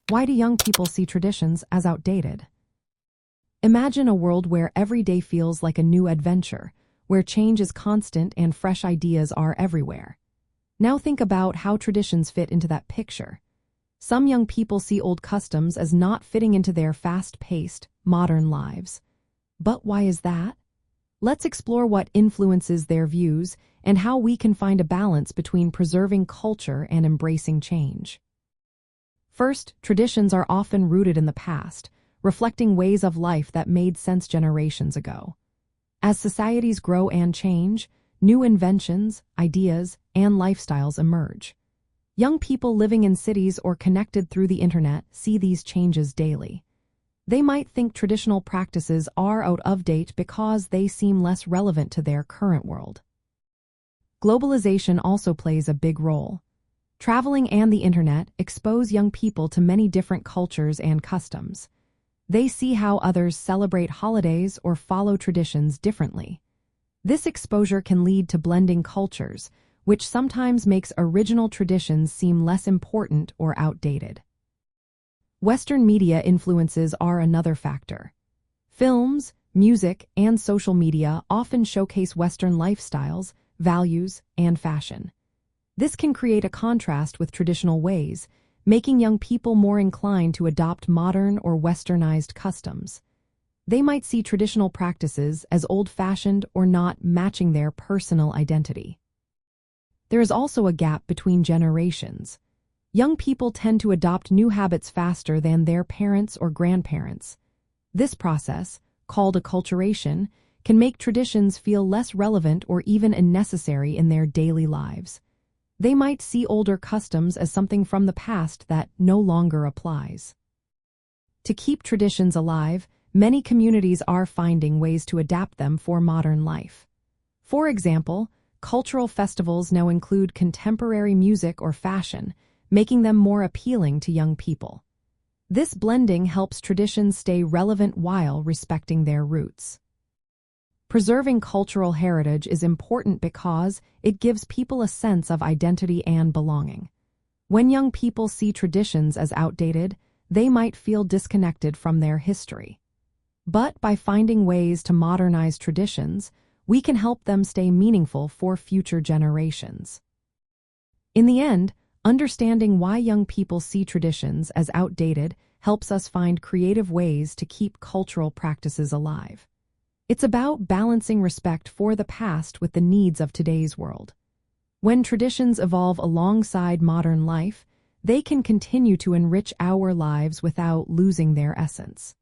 Why do young people see traditions as outdated? Imagine a world where every day feels like a new adventure, where change is constant and fresh ideas are everywhere. Now think about how traditions fit into that picture. Some young people see old customs as not fitting into their fast-paced, modern lives. But why is that? Let's explore what influences their views and how we can find a balance between preserving culture and embracing change. First, traditions are often rooted in the past, reflecting ways of life that made sense generations ago. As societies grow and change, new inventions, ideas, and lifestyles emerge. Young people living in cities or connected through the internet see these changes daily. They might think traditional practices are out of date because they seem less relevant to their current world. Globalization also plays a big role. Traveling and the internet expose young people to many different cultures and customs. They see how others celebrate holidays or follow traditions differently. This exposure can lead to blending cultures, which sometimes makes original traditions seem less important or outdated. Western media influences are another factor. Films, music, and social media often showcase Western lifestyles, values, and fashion. This can create a contrast with traditional ways, making young people more inclined to adopt modern or westernized customs. They might see traditional practices as old-fashioned or not matching their personal identity. There is also a gap between generations. Young people tend to adopt new habits faster than their parents or grandparents. This process, called acculturation, can make traditions feel less relevant or even unnecessary in their daily lives. They might see older customs as something from the past that no longer applies. To keep traditions alive, many communities are finding ways to adapt them for modern life. For example, cultural festivals now include contemporary music or fashion, making them more appealing to young people. This blending helps traditions stay relevant while respecting their roots. Preserving cultural heritage is important because it gives people a sense of identity and belonging. When young people see traditions as outdated, they might feel disconnected from their history. But by finding ways to modernize traditions, we can help them stay meaningful for future generations. In the end, understanding why young people see traditions as outdated helps us find creative ways to keep cultural practices alive. It's about balancing respect for the past with the needs of today's world. When traditions evolve alongside modern life, they can continue to enrich our lives without losing their essence.